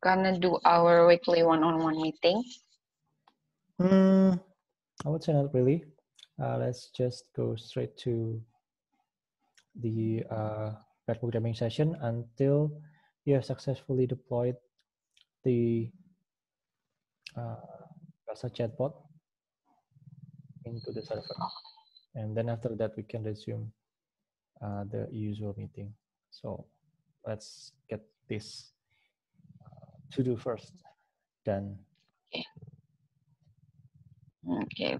gonna do our weekly one-on-one meeting? I would say not really. Let's just go straight to the pair programming session until you have successfully deployed the Rasa Chatbot into the server. And then after that, we can resume the usual meeting. So let's get this to do first. Done. Okay.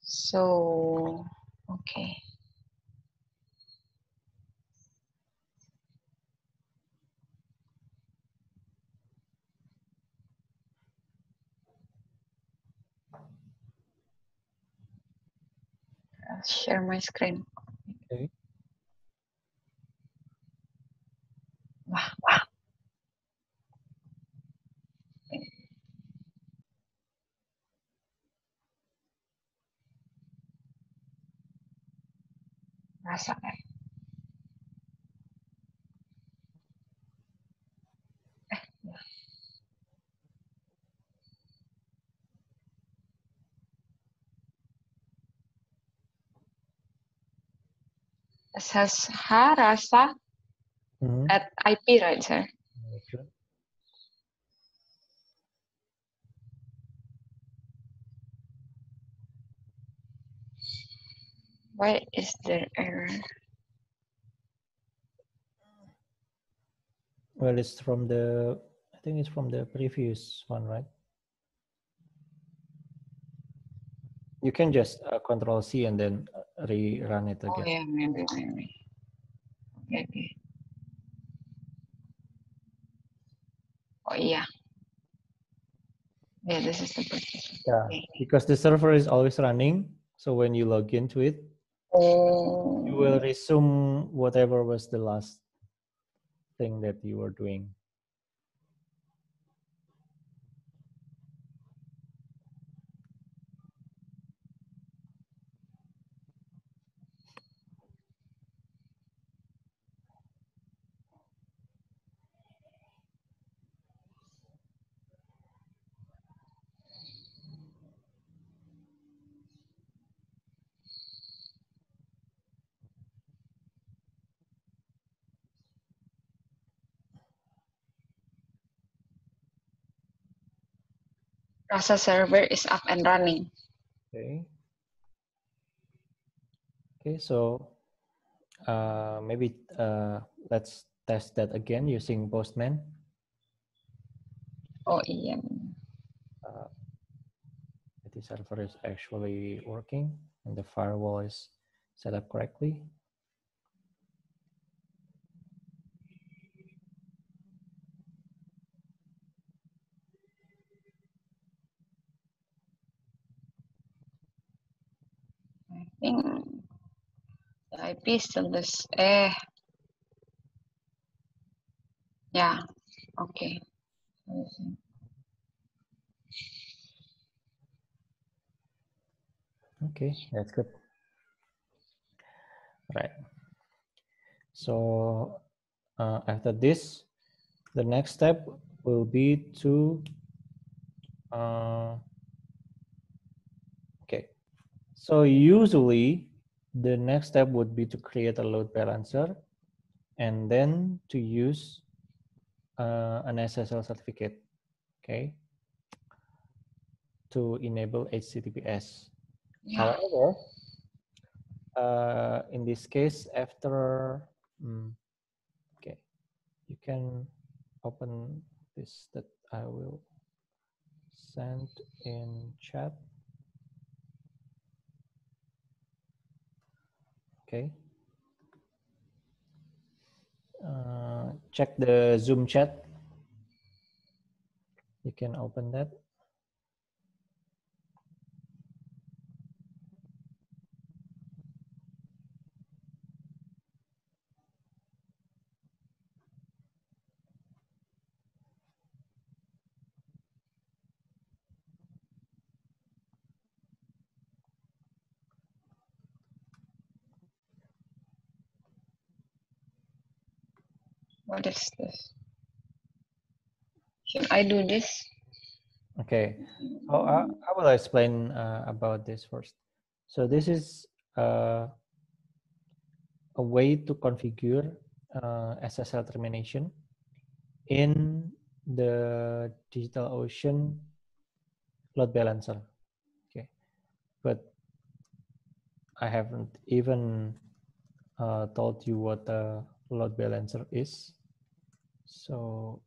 So, okay. I'll share my screen. Okay. Wow. Rasa. SSH Rasa at IP, right, sir? Okay. Why is there error? Well, it's from the, I think it's from the previous one, right? You can just Control C and then rerun it again. Oh yeah, maybe. Okay. Oh yeah. Yeah, this is the purchase. Yeah, Okay. because the server is always running. So when you log into it, you will resume whatever was the last thing that you were doing. Rasa server is up and running. Okay. Okay, so maybe let's test that again using Postman. Oh iya. The server is actually working and the firewall is set up correctly. I think the IP is still this. Yeah. Okay. Okay, that's good. Right. So after this, the next step will be to okay. So usually the next step would be to create a load balancer and then to use an SSL certificate, okay, to enable HTTPS. Yeah. However, in this case, after, okay, you can open this that I will send in chat. Okay. Check the Zoom chat. You can open that. What is this? Should I do this? Okay, so I will explain about this first. So this is a way to configure SSL termination in the DigitalOcean load balancer. Okay, but I haven't even told you what the load balancer is. So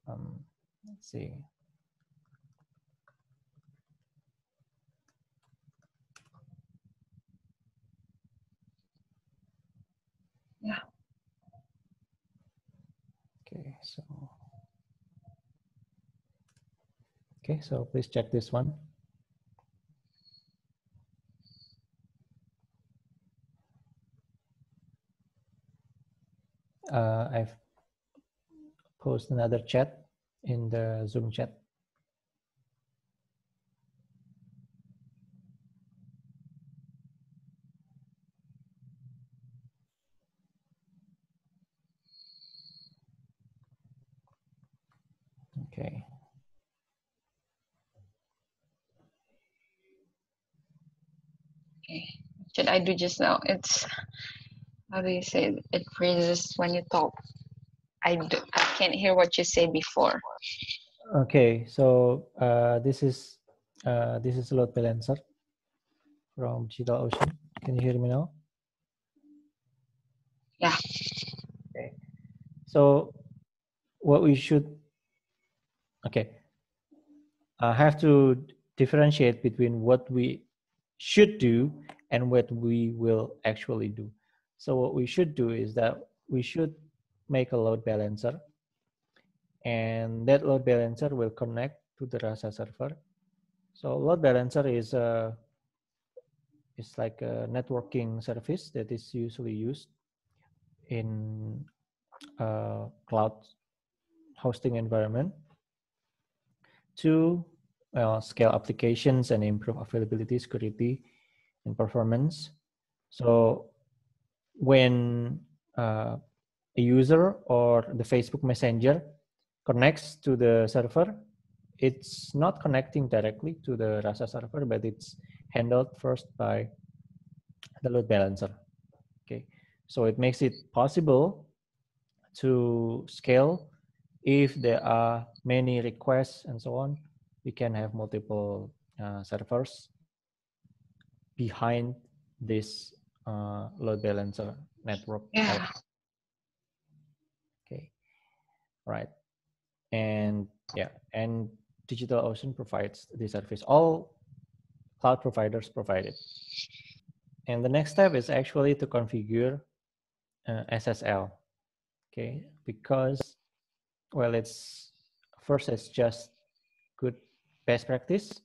let's see. Yeah. Okay, so please check this one. I've posted another chat in the Zoom chat. Okay. Okay. Should I do just now? It's, how do you say it? It freezes when you talk. I can't hear what you say before. Okay, so this is load balancer from DigitalOcean. Can you hear me now? Yeah. Okay. So what we should, okay, I have to differentiate between what we should do and what we will actually do. So what we should do is that we should make a load balancer, and that load balancer will connect to the Rasa server. So load balancer is like a networking service that is usually used in cloud hosting environment to scale applications and improve availability, security, and performance. So when a user or the Facebook Messenger connects to the server, it's not connecting directly to the Rasa server, but it's handled first by the load balancer. Okay, so it makes it possible to scale. If there are many requests and so on, we can have multiple servers behind this load balancer network. Yeah. Okay, right. And yeah, and DigitalOcean provides this service. All cloud providers provide it. And the next step is actually to configure SSL. Okay, because, well, it's just good best practice,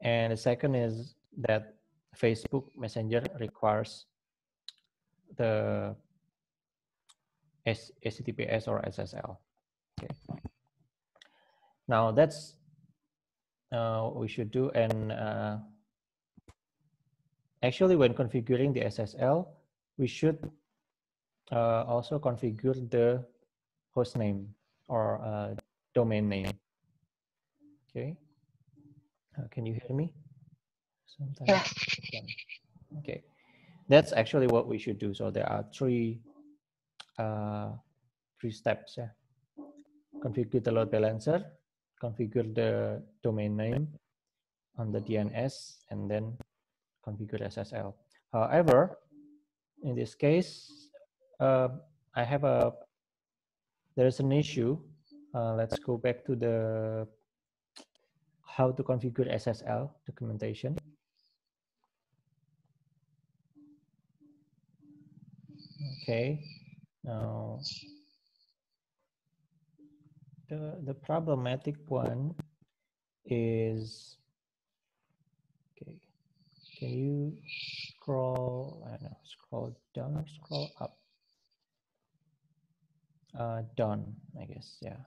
and the second is that Facebook Messenger requires the HTTPS or SSL. Okay, now that's what we should do. And actually, when configuring the SSL, we should also configure the host name or domain name. Okay, can you hear me? Sometimes. Yeah. Okay, that's actually what we should do. So there are three steps. Yeah, configure the load balancer, configure the domain name on the DNS, and then configure SSL. However, in this case, there's an issue. Let's go back to the how to configure SSL documentation. Okay, now the problematic one is, okay, can you scroll, I don't know, scroll down or scroll up? Down, I guess, yeah.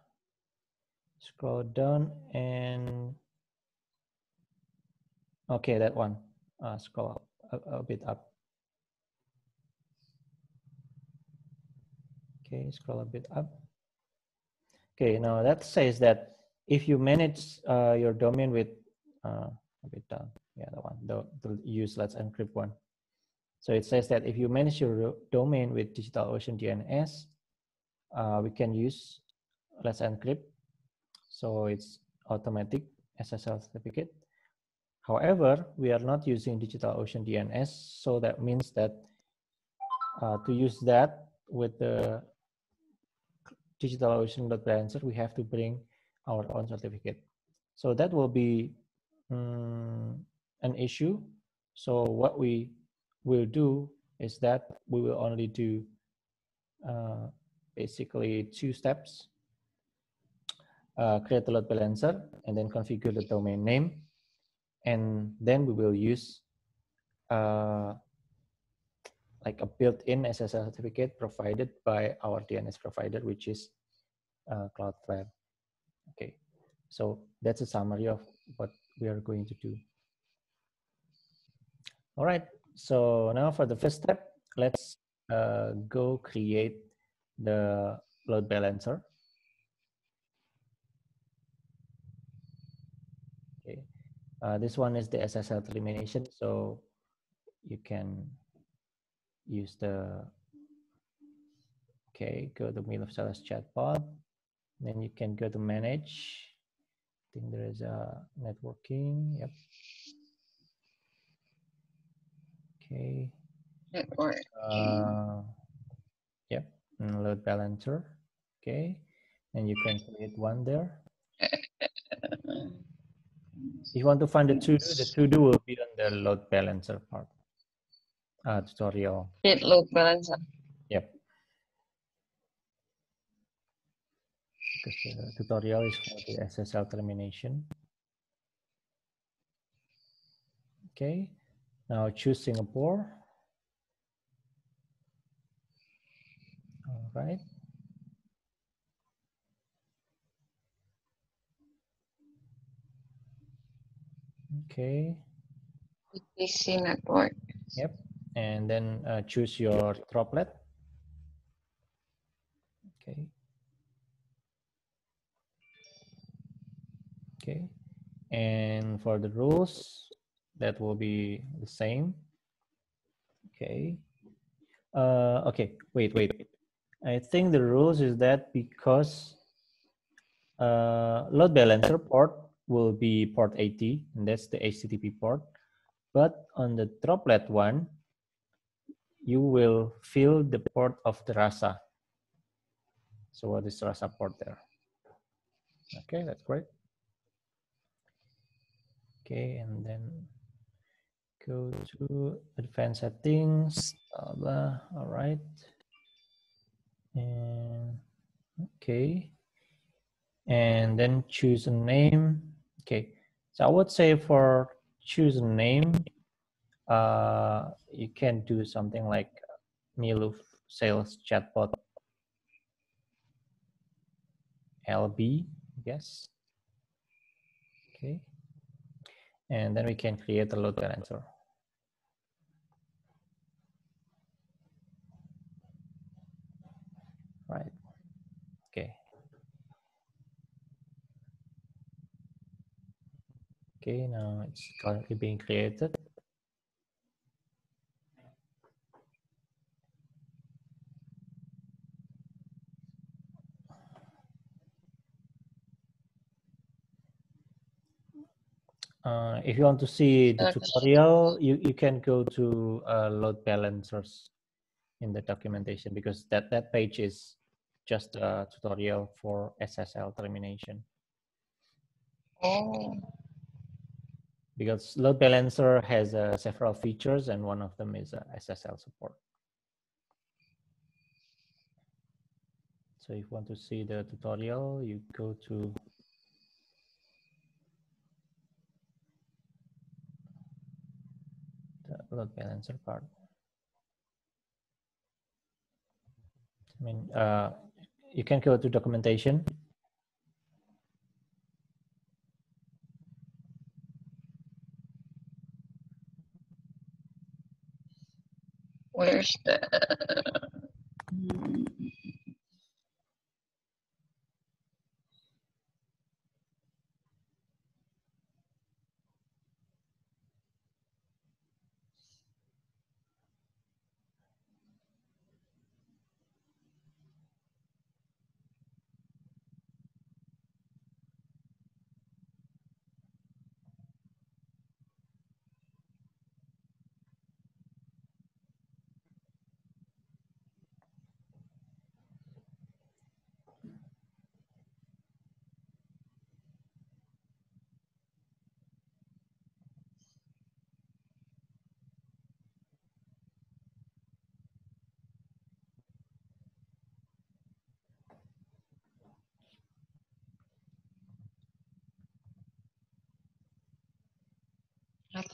Scroll down and, okay, that one. Scroll up, a bit up. Okay, scroll a bit up. Okay, now that says that if you manage your domain with a bit down, yeah, the one, the use let's encrypt one. So it says that if you manage your domain with DigitalOcean DNS, we can use let's encrypt. So it's automatic SSL certificate. However, we are not using DigitalOcean DNS, so that means that to use that with the DigitalOcean load balancer, we have to bring our own certificate. So that will be an issue. So what we will do is that we will only do basically 2 steps. Create the load balancer and then configure the domain name. And then we will use like a built-in SSL certificate provided by our DNS provider, which is CloudFlare. Okay, so that's a summary of what we are going to do. All right, so now for the first step, let's go create the load balancer. Okay, this one is the SSL termination, so you can use the, okay, go to Rasa Chatbot, then you can go to manage. I think there is a networking, yep. Okay. Network. Yep, and load balancer. Okay, and you can create one there. If you want to find the to-do will be on the load balancer part tutorial. Create load balancer. Yep. Because the tutorial is for the SSL termination. Okay, now choose Singapore. All right. Okay. PC network. Yep. And then choose your droplet. Okay. Okay. And for the rules, that will be the same. Okay. Okay. Wait. I think the rules is that because load balancer port will be port 80, and that's the HTTP port. But on the droplet one, you will fill the port of the Rasa. So what is Rasa port there? Okay, that's great. Okay, and then go to advanced settings, blah, blah. All right. And okay. And then choose a name. Okay, so I would say for choose a name, you can do something like Milu sales chatbot LB, I guess. Okay, and then we can create a load balancer. Right. Okay. Okay, now it's currently being created. If you want to see the tutorial, you can go to load balancers in the documentation, because that page is just a tutorial for SSL termination. Oh. Because load balancer has several features, and one of them is SSL support. So if you want to see the tutorial, you go to the load balancer part. I mean, you can go to documentation. Where's the?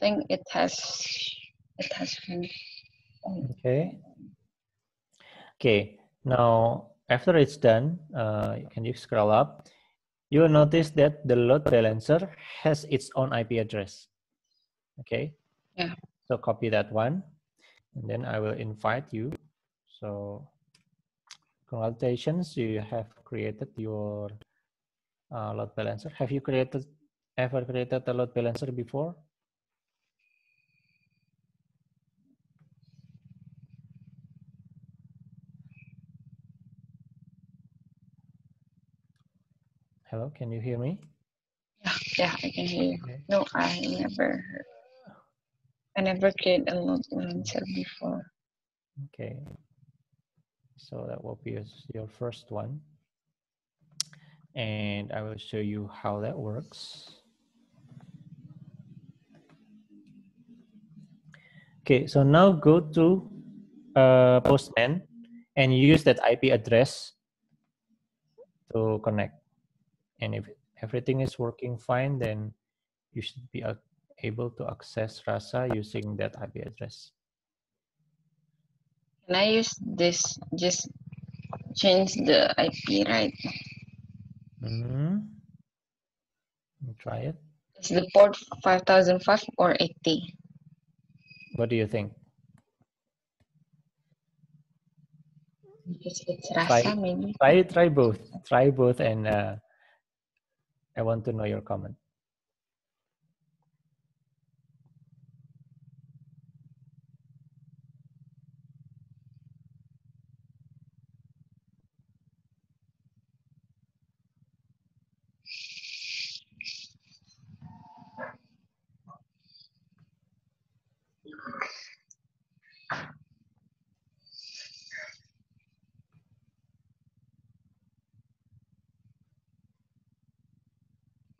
think it has been. Okay. Okay. Now, after it's done, can you scroll up? You will notice that the load balancer has its own IP address. Okay. Yeah. So copy that one, and then I will invite you. So congratulations, you have created your load balancer. Have you ever created a load balancer before? Hello, can you hear me? Yeah, I can hear you. Okay. No, I never created a load balancer before. Okay. So that will be your first one. And I will show you how that works. Okay, so now go to Postman and use that IP address to connect. And if everything is working fine, then you should be able to access Rasa using that IP address. Can I use this? Just change the IP, right? Try it. Is the port 5005 or 80? What do you think? Because it's Rasa, maybe. Try both. Try both, and I want to know your comment.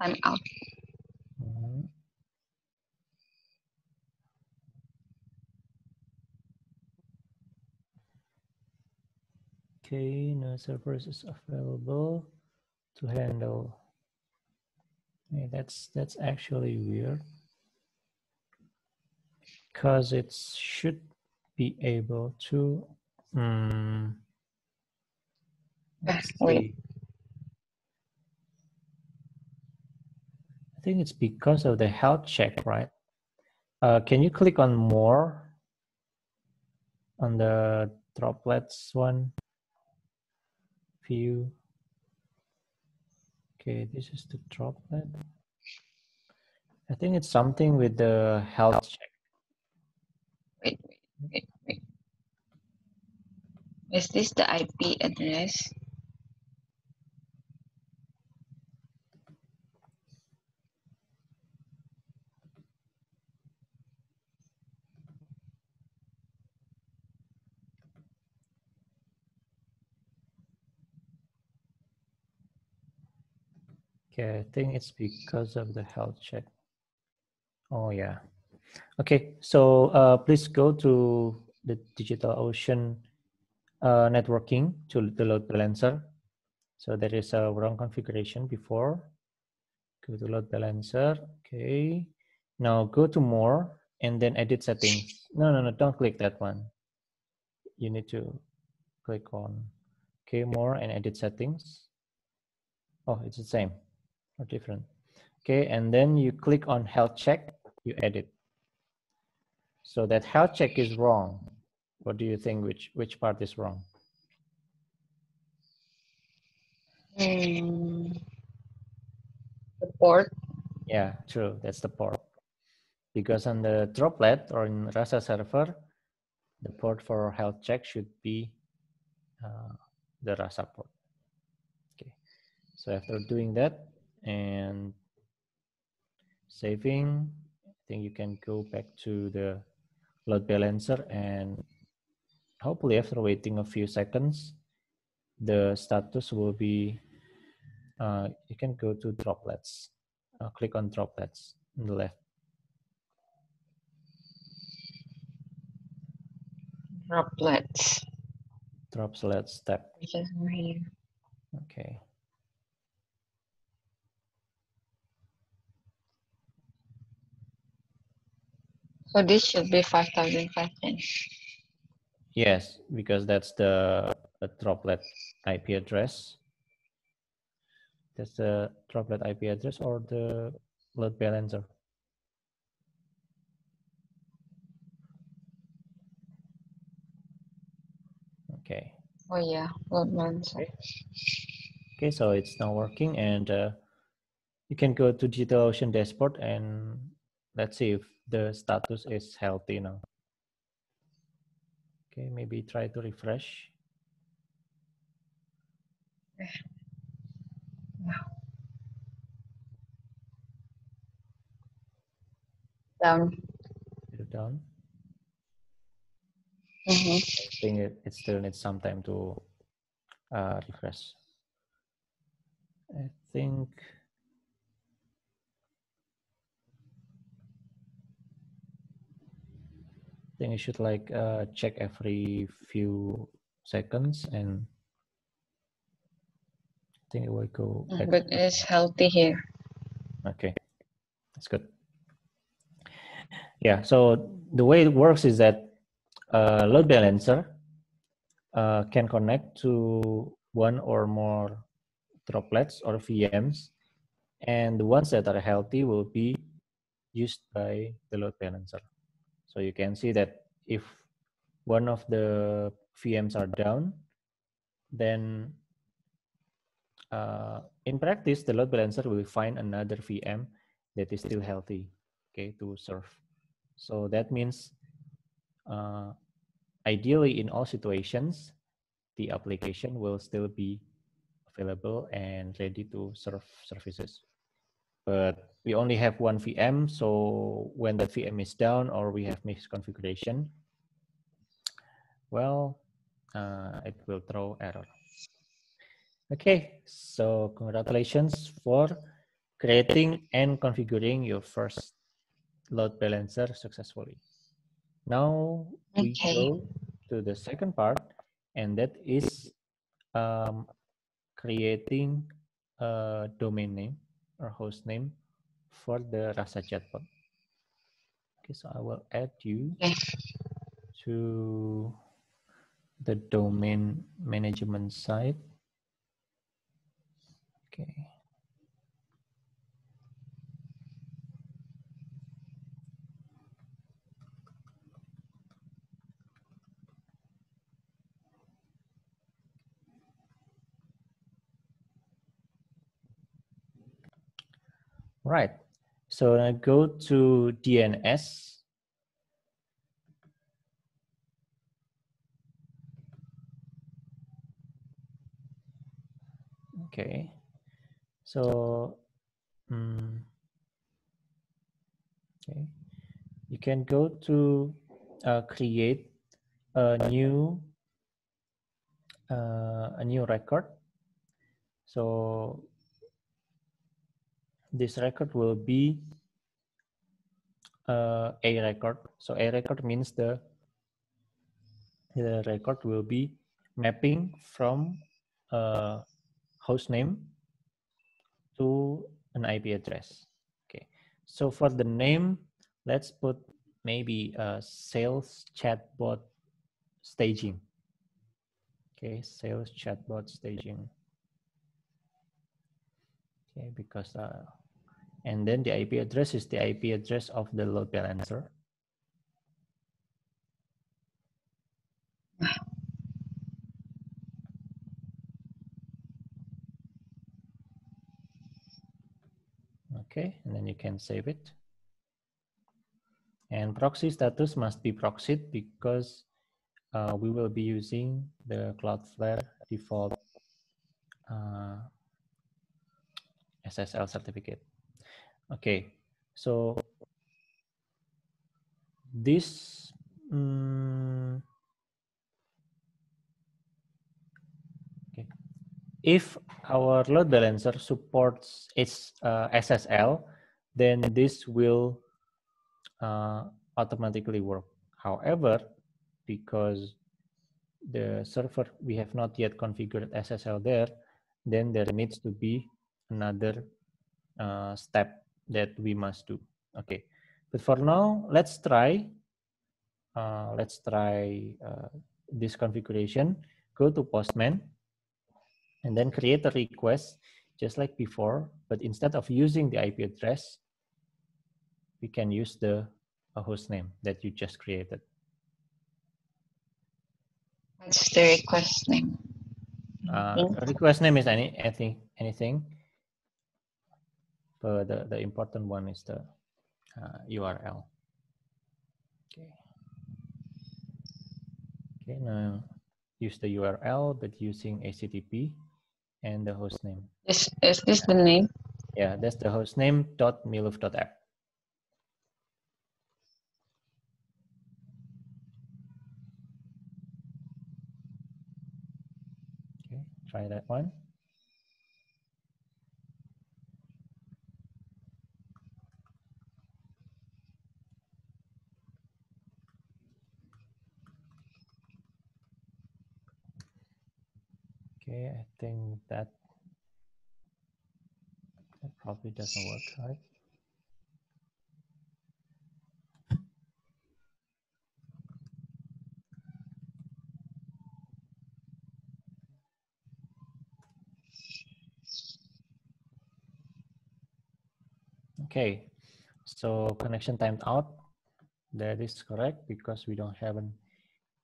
I'm out. Okay, no servers is available to handle. Okay, that's actually weird, because it should be able to. Let's Wait. see. I think it's because of the health check, right? Can you click on more on the droplets one view? Okay, this is the droplet. I think it's something with the health check. Wait. Is this the IP address? Okay, I think it's because of the health check. Oh yeah. Okay, so please go to the DigitalOcean networking to the load balancer. So there is a wrong configuration before. Go to load balancer. Okay. Now go to more and then edit settings. No, don't click that one. You need to click on more and edit settings. Oh, it's the same or different. Okay, and then you click on health check, you edit. So that health check is wrong. What do you think? Which part is wrong? The port. Yeah, true. That's the port. Because on the droplet or in Rasa server, the port for health check should be the Rasa port. Okay. So after doing that and saving, I think you can go back to the load balancer, and hopefully after waiting a few seconds, the status will be, you can go to droplets. Click on droplets on the left. Droplets. Droplets tab. Which is over here. Okay. So this should be 5,510. Yes, because that's the droplet IP address. That's the droplet IP address or the load balancer. Okay. Oh yeah, load balancer. Okay, so it's now working, and you can go to DigitalOcean dashboard and let's see if the status is healthy now. Okay, maybe try to refresh. Down. Put it down. Mm-hmm. I think it still needs some time to refresh. I think you should like check every few seconds, and I think it will go back. But it's healthy here. Okay, that's good. Yeah, so the way it works is that load balancer can connect to one or more droplets or VMs, and the ones that are healthy will be used by the load balancer. So you can see that if one of the VMs are down, then in practice, the load balancer will find another VM that is still healthy, okay, to serve. So that means ideally in all situations, the application will still be available and ready to serve services. But we only have one VM, so when that VM is down or we have misconfiguration, well, it will throw error. Okay, so congratulations for creating and configuring your first load balancer successfully. Now we go to the second part, and that is creating a domain name or host name for the Rasa Chatbot. Okay, so I will add you to the domain management site. Okay. Right. So I go to DNS. Okay. So, okay, you can go to create a new record. So this record will be a record. So a record means the record will be mapping from a host name to an IP address. Okay. So for the name, let's put maybe a sales chatbot staging. Okay, sales chatbot staging. Okay, because and then the IP address is the IP address of the load balancer. Okay, and then you can save it. And proxy status must be proxied because we will be using the CloudFlare default SSL certificate. Okay, so this okay. If our load balancer supports its SSL, then this will automatically work. However, because the server we have not yet configured SSL there, then there needs to be another step that we must do. Okay, But for now, let's try this configuration. Go to Postman and then create a request just like before, but instead of using the IP address, we can use the host name that you just created. What's the request name? Request name is anything, but the important one is the URL. Okay, now use the URL, but using HTTP and the host name. Is this the name? Yeah, that's the host name .miluf.app. Okay, try that one. Okay, I think that probably doesn't work, right? Okay, so connection timed out. That is correct because we don't have an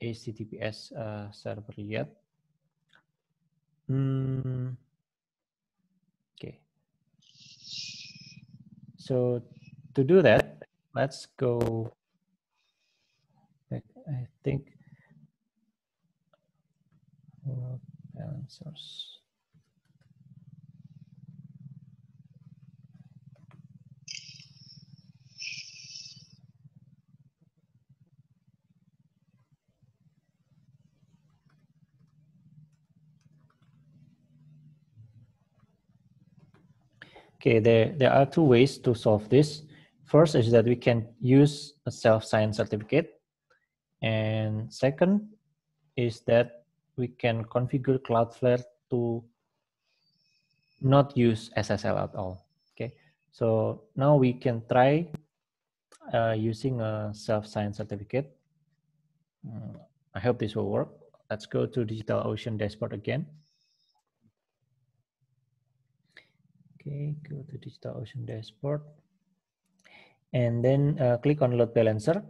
HTTPS server yet. Okay. So to do that, let's go. I think balancers. Okay, there are two ways to solve this. First is that we can use a self-signed certificate. And second is that we can configure CloudFlare to not use SSL at all. Okay, so now we can try using a self-signed certificate. I hope this will work. Let's go to DigitalOcean dashboard again. Okay, go to DigitalOcean dashboard. And then click on load balancer.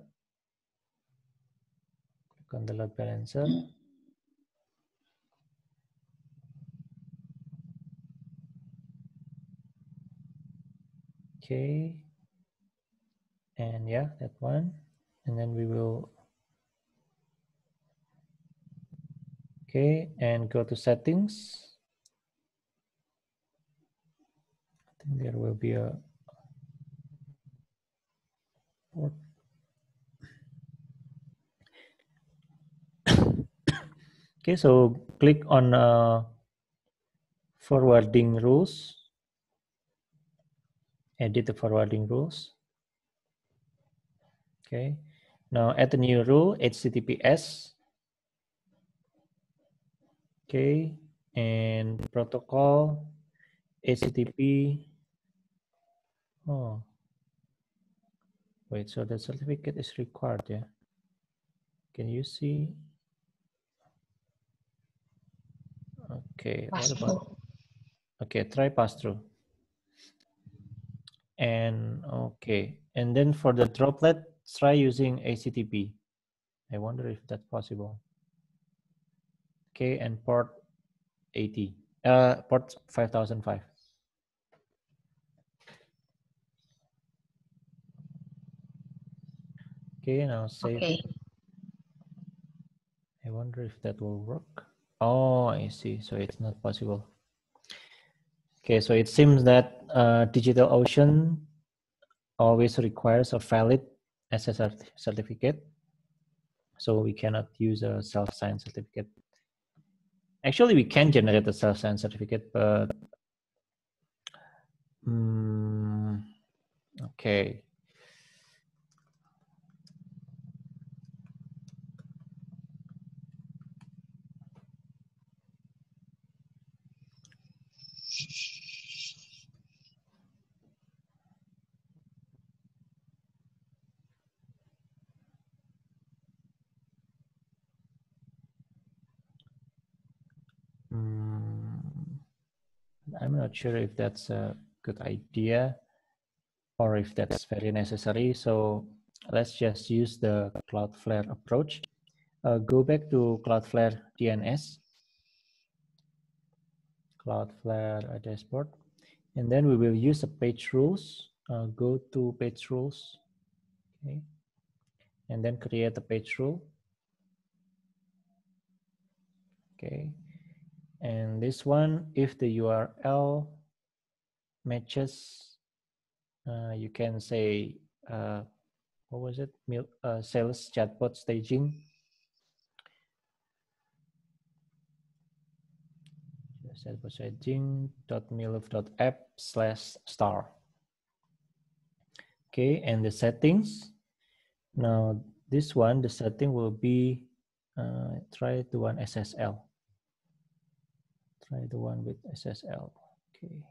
Click on the load balancer. Okay. And yeah, that one. And then we will, okay, and go to settings. I think there will be a port. Okay, so click on forwarding rules. Edit the forwarding rules. Okay, now add a new rule, HTTPS. Okay, and protocol, HTTP. Oh, wait, so the certificate is required, yeah? Can you see? Okay, what about? Okay, try pass-through. And okay, and then for the droplet, try using HTTP. I wonder if that's possible. Okay, and port 80, port 5005. Okay, now save. Okay. I wonder if that will work. Oh, I see. So it's not possible. Okay, so it seems that DigitalOcean always requires a valid SSL certificate. So we cannot use a self-signed certificate. Actually, we can generate a self-signed certificate, but okay. I'm not sure if that's a good idea or if that's very necessary. So let's just use the CloudFlare approach. Go back to CloudFlare DNS, CloudFlare dashboard, and then we will use the page rules. Go to page rules, okay, and then create a page rule. Okay, and this one, if the URL matches, you can say, what was it? Sales chatbot staging. Chatbot staging.milf.app/star. Okay, and the settings. Now this one, the setting will be, try the one SSL. Try the one with SSL. Okay.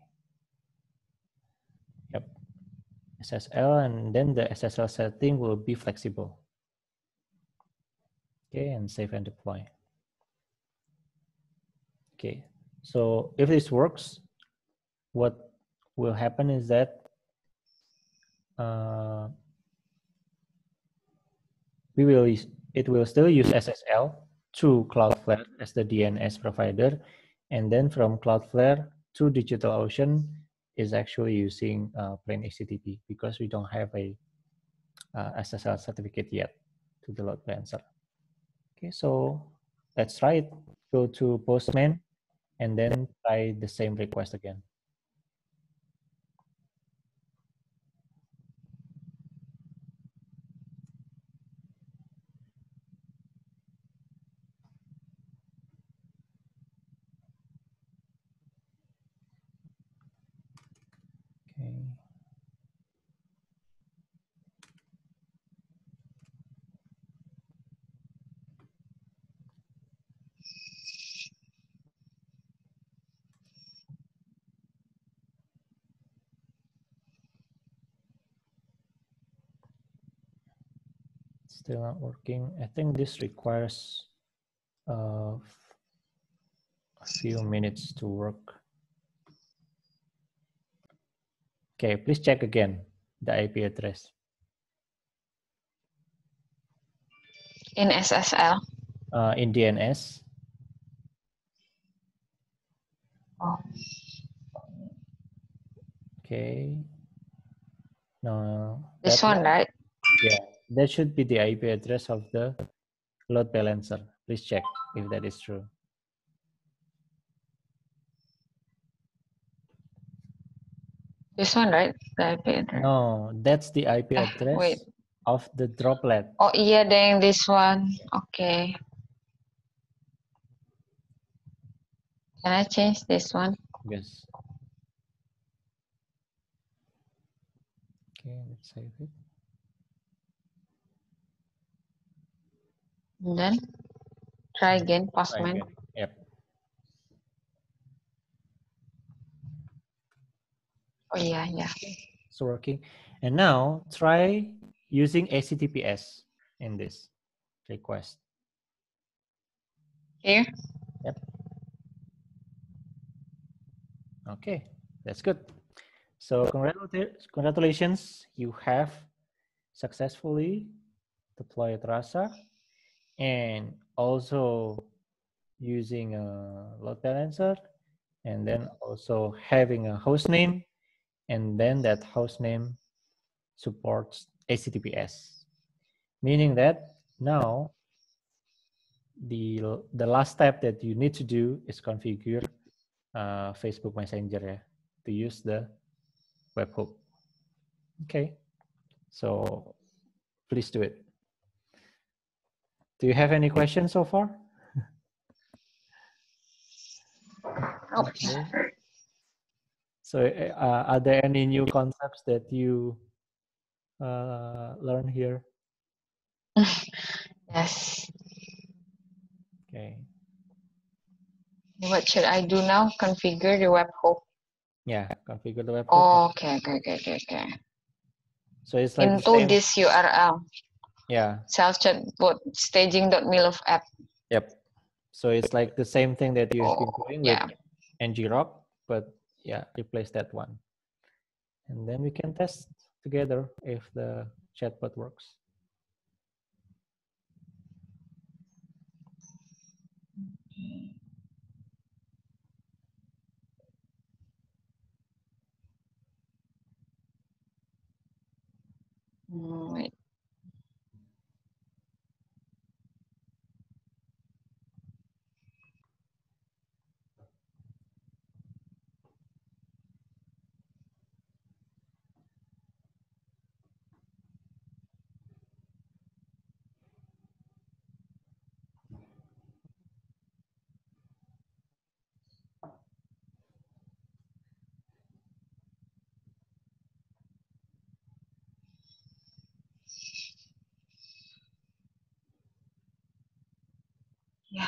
Yep. SSL, and then the SSL setting will be flexible. Okay, and save and deploy. Okay, so if this works, what will happen is that it will still use SSL to CloudFlare as the DNS provider, and then from CloudFlare to DigitalOcean is actually using plain HTTP because we don't have a SSL certificate yet to the load balancer. Okay, so let's try it. Go to Postman and then try the same request again. Okay. Still not working. I think this requires a few minutes to work. Okay, please check again the IP address. In SSL. In DNS. Oh. Okay. No. This one, right? Yeah, that should be the IP address of the load balancer. Please check if that is true. This one, right? The IP address. No, that's the IP address of the droplet. Oh iya, deng, this one. Okay. Can I change this one? Yes. Okay, let's save it. And then try again, Postman. Yep. Oh yeah, yeah. It's working. And now try using HTTPS in this request. Here? Yep. Okay, that's good. So congratulations, you have successfully deployed Rasa and also using a load balancer, and then also having a host name, and then that host name supports HTTPS, meaning that now the last step that you need to do is configure Facebook Messenger to use the webhook. Okay, so please do it. Do you have any questions so far? Okay. So are there any new concepts that you learn here? Yes. Okay. What should I do now? Configure the webhook. Yeah, configure the webhook. Oh, okay. So it's like into this URL. Yeah. Self-chatbot staging.milf.app. Yep. So it's like the same thing that you have been doing with ngrok, but yeah, replace that one. And then we can test together if the chatbot works. Wait. Yeah.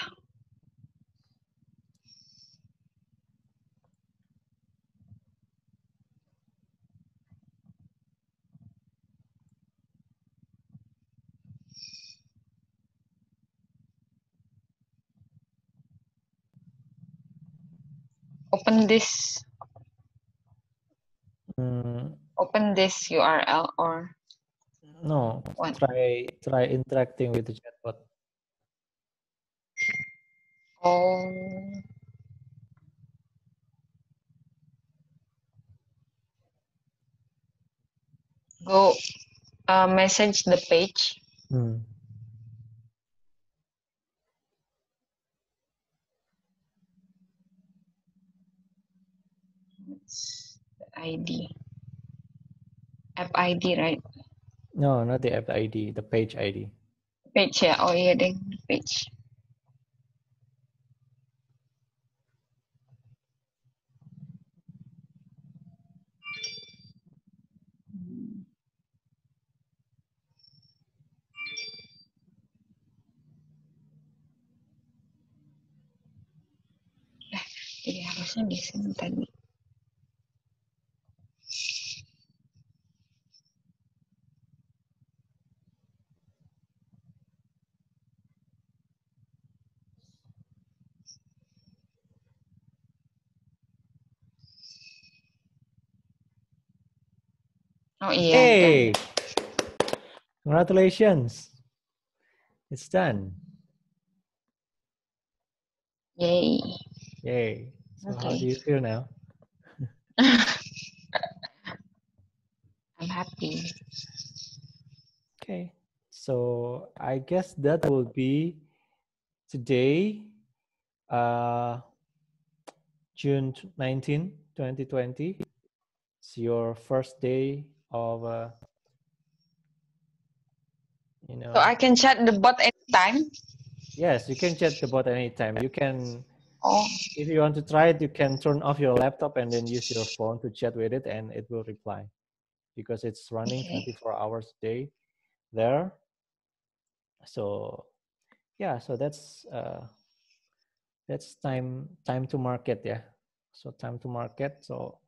Open this. Open this URL or No, what? try interacting with the chatbot. Oh. Go message the page. It's the ID. App ID, right? No, not the app ID, the page ID. Page ya. Oh iya deh, page. Iya harusnya di sini tadi. Oh iya. Hey, congratulations. It's done. Yay. Yay. So Okay. how do you feel now? I'm happy. Okay. So I guess that will be today, June 19, 2020. It's your first day of, So I can chat the bot anytime? Yes, you can chat the bot anytime. You can, Oh. if you want to try it, you can turn off your laptop and then use your phone to chat with it and it will reply because it's running 24 hours a day there. So yeah, so that's time to market, yeah. So time to market. So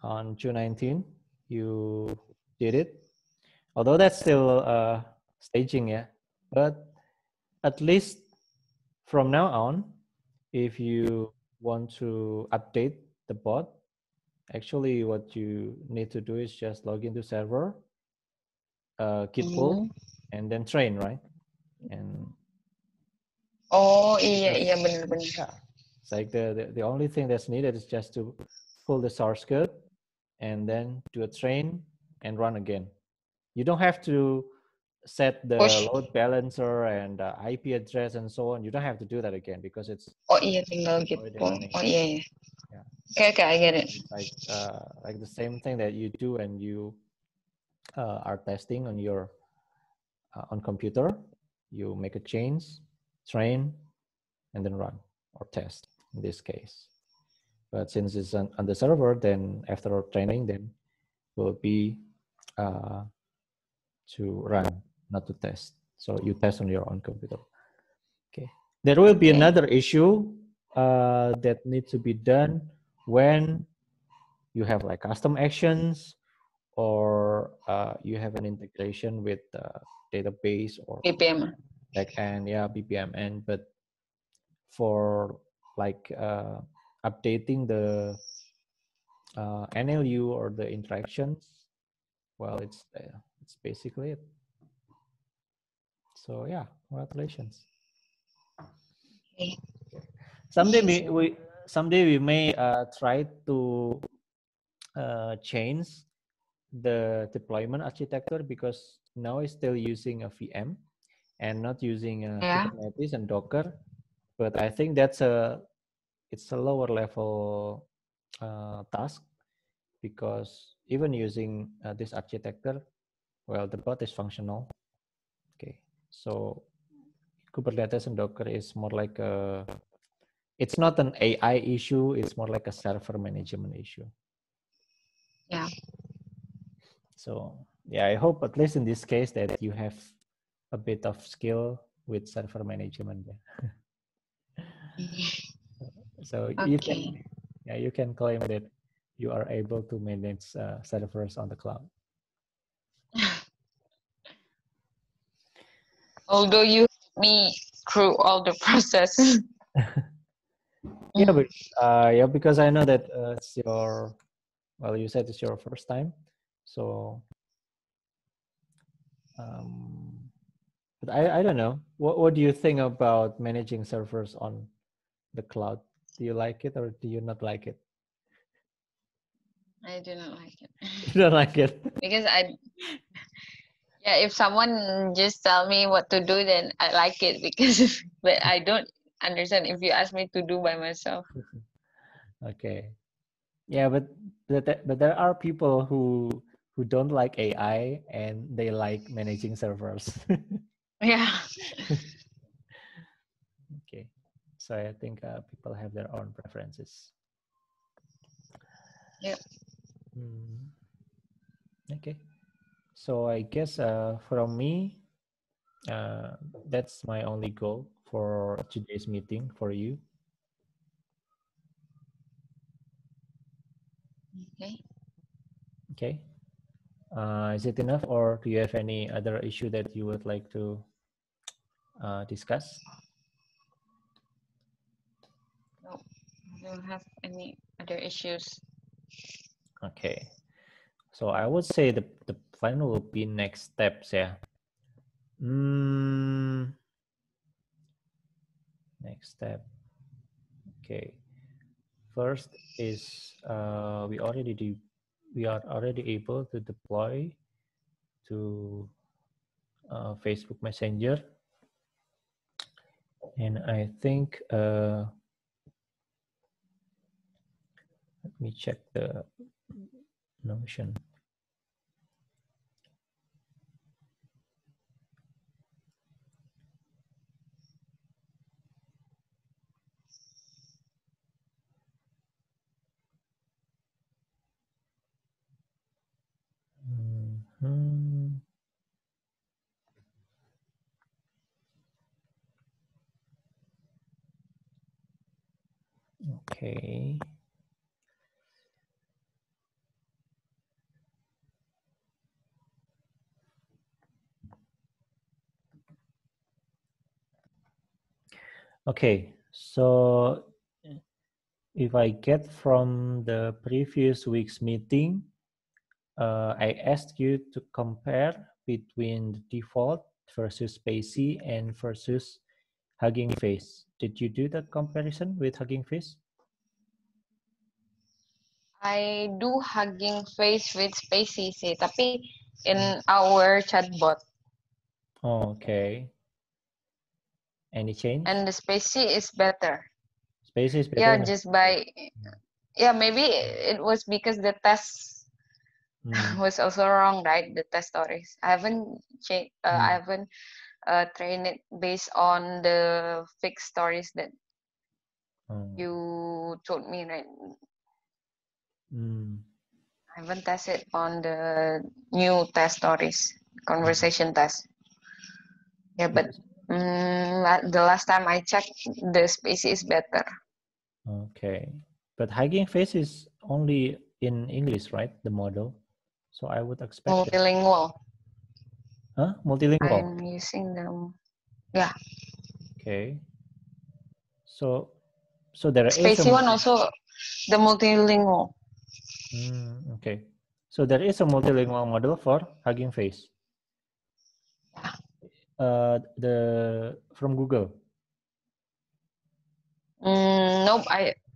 on June 19, you did it. Although that's still staging, yeah. But at least from now on, if you want to update the bot, actually what you need to do is just log into server, git pull, and then train, right? And oh iya benar-benar. yeah, it's like the only thing that's needed is just to pull the source code and then do a train and run again. You don't have to set the load balancer and IP address and so on. You don't have to do that again because it's tinggal git pull. Oh iya. Yeah. Okay, I get it. It's like the same thing that you do when you are testing on your on computer. You make a change, train, and then run or test in this case. But since it's on the server, then after training, then will be to run, not to test. So you test on your own computer. Okay. There will be another issue that needs to be done when you have like custom actions or you have an integration with database or BPM. backend, yeah, BPMN. But for like updating the NLU or the interactions, well, it's basically it. So yeah, congratulations. Okay. Someday we may try to change the deployment architecture, because now it's still using a VM and not using Kubernetes and Docker. But I think it's a lower level task, because even using this architecture, well, the bot is functional. Okay, so Kubernetes and Docker is more like it's not an AI issue, it's more like a server management issue. Yeah. So yeah, I hope at least in this case that you have a bit of skill with server management. So Okay. you can claim that you are able to manage servers on the cloud. Although you helped me through all the process. Yeah, but because I know that it's your, well, you said it's your first time, so but I don't know. What do you think about managing servers on the cloud? Do you like it or do you not like it? I do not like it. You don't like it? Because if someone just tell me what to do, then I like it, because but I don't understand if you ask me to do by myself. Okay. Yeah, but there are people who don't like AI and they like managing servers. Yeah. Okay. So I think people have their own preferences. Yep. Okay. So I guess from me, that's my only goal for today's meeting for you. Okay. Okay. Is it enough, or do you have any other issue that you would like to discuss? No, I don't have any other issues. Okay. So I would say the plan will be next steps, yeah. Next step. Okay. First is we are already able to deploy to Facebook Messenger, and I think let me check the Notion. Okay. Okay, so if I get from the previous week's meeting, I asked you to compare between the default versus Spacey and versus Hugging Face. Did you do that comparison with Hugging Face? I do Hugging Face with Spacey sih, tapi in our chatbot. Oh, okay. Any change? And the Spacey is better. Spacey is better. Yeah, just by maybe it was because the test was also wrong, right? The test stories. I haven't changed. I haven't trained it based on the fixed stories that you told me, right? I haven't tested on the new test stories, conversation test. Yeah, but the last time I checked, the Spacey is better. Okay, but Hugging Face is only in English, right? The model, so I would expect multilingual. Huh? Multilingual. I'm using them. Yeah. Okay. So So there is a Spacey one also the multilingual. Okay. So there is a multilingual model for Hugging Face. From Google. Nope.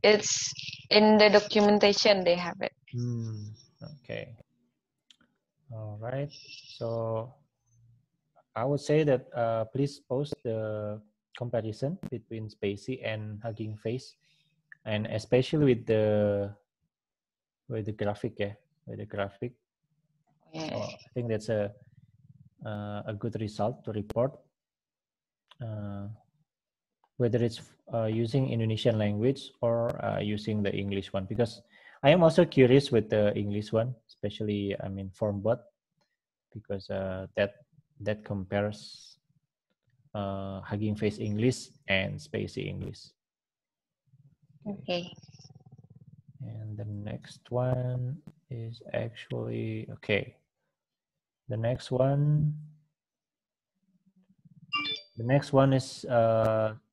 It's in the documentation they have it. Okay. All right. So I would say that please post the comparison between Spacey and Hugging Face, and especially with the graphic, with the graphic. Yeah. So I think that's a good result to report. Whether it's using Indonesian language or using the English one, because I am also curious with the English one, especially FormBot, because that compares Hugging Face English and Spacey English. Okay. And the next one is actually okay. The next one is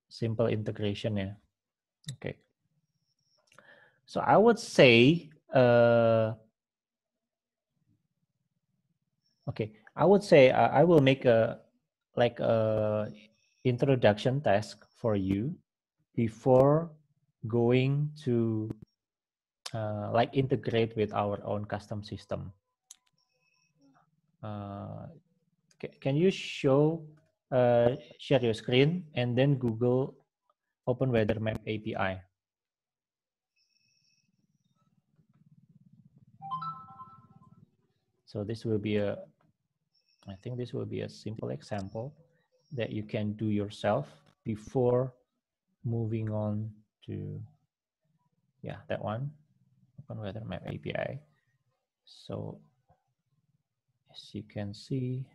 simple integration, yeah. Okay. So I would say I will make a introduction task for you before going to integrate with our own custom system. Can you share your screen and then Google Open Weather Map API? So this will be I think this will be a simple example that you can do yourself before moving on to, that one, Open Weather Map API. So as you can see,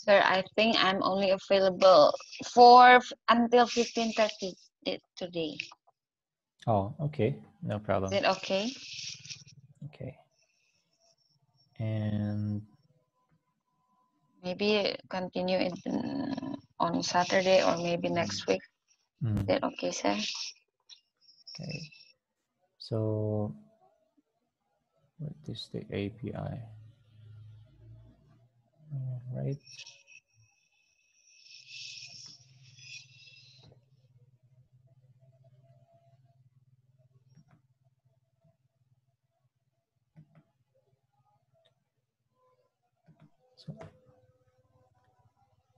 Sir, I think I'm only available until 15:30 today. Oh, okay, no problem. Is it okay? Okay. And maybe continue it on Saturday or maybe next week. Is that okay, sir? Okay. So what is the API? All right.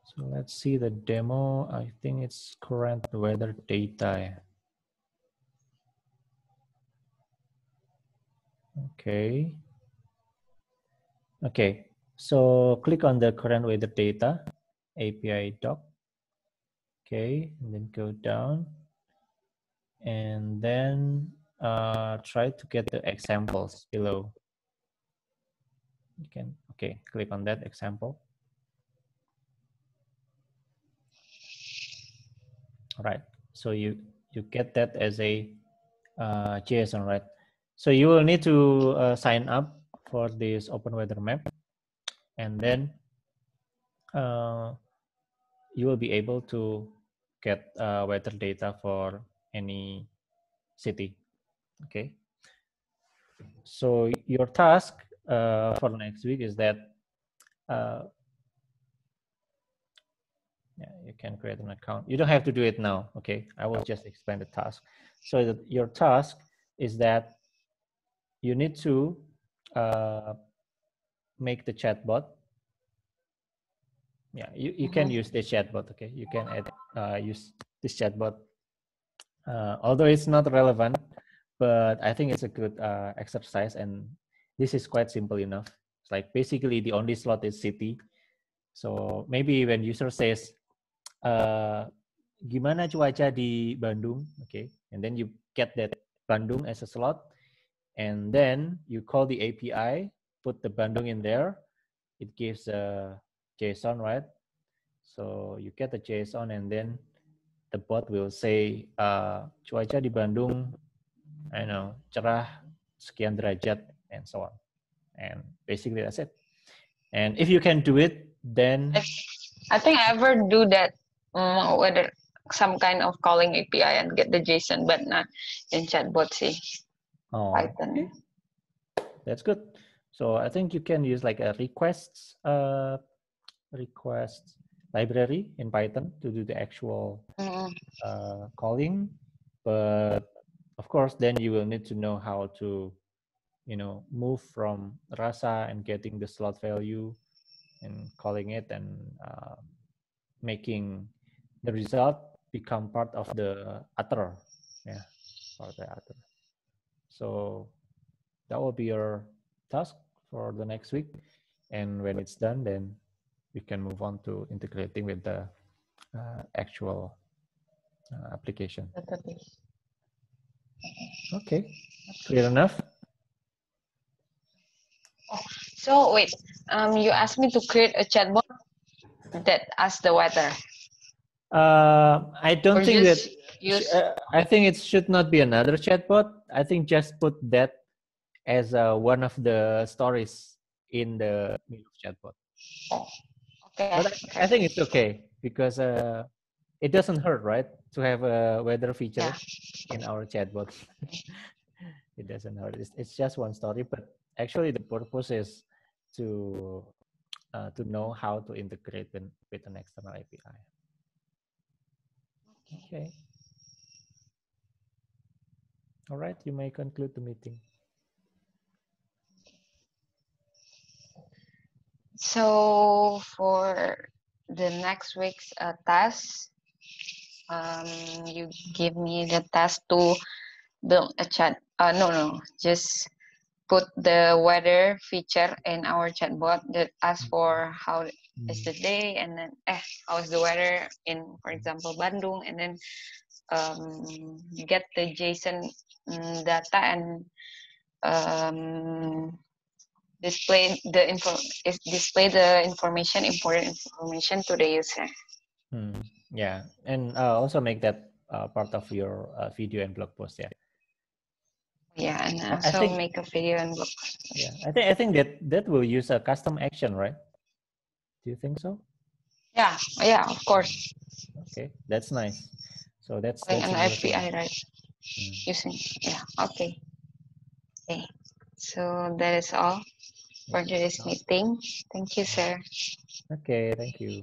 So let's see the demo. I think it's current weather data. Okay. Okay. So click on the current weather data API doc. Okay, and then go down, and then try to get the examples below. You can click on that example. All right. So you get that as a JSON, right? So you will need to sign up for this Open Weather Map, and then you will be able to get weather data for any city. Okay. So your task for next week is that you can create an account. You don't have to do it now. Okay, I will just explain the task. So your task is that you need to make the chatbot. Yeah, you can use the chatbot. Okay, you can use this chatbot. Although it's not relevant, but I think it's a good exercise, and this is quite simple enough. It's like basically the only slot is city. So maybe when user says, gimana cuaca di Bandung? Okay, and then you get that Bandung as a slot, and then you call the API, put the Bandung in there. It gives a JSON, right? So you get the JSON, and then the bot will say cuaca di Bandung I know, cerah sekian derajat and so on. And basically that's it. And if you can do it, then I think I ever do that, whether some kind of calling API and get the JSON, but not in chatbot. See, Python. Okay. That's good. So I think you can use like a request library in Python to do the actual calling, but of course then you will need to know how to move from Rasa and getting the slot value and calling it and making the result become part of the other, part of the other. So that will be your task for the next week, and when it's done, then we can move on to integrating with the actual application. Okay, clear enough? So wait, you asked me to create a chatbot that asks the weather. I don't think that. I think it should not be another chatbot. I think just put that as one of the stories in the chatbot. Okay. But I think it's okay because it doesn't hurt, right, to have a weather feature in our chatbot. It doesn't hurt. It's just one story, but actually the purpose is to know how to integrate with an external API. Okay. All right, you may conclude the meeting. So for the next week's task, you give me the task to build a chat. No, just put the weather feature in our chatbot that asks for how is the day, and then how is the weather in, for example, Bandung, and then get the JSON data and display the information, important information to the user. Yeah, and also make that part of your video and blog post. Yeah, and also make a video and blog post. Yeah, I think that will use a custom action, right? Do you think so? Yeah, of course. Okay, that's nice. So that's an API, right? Using okay. So that is all for today's meeting. Thank you, sir. Okay, thank you.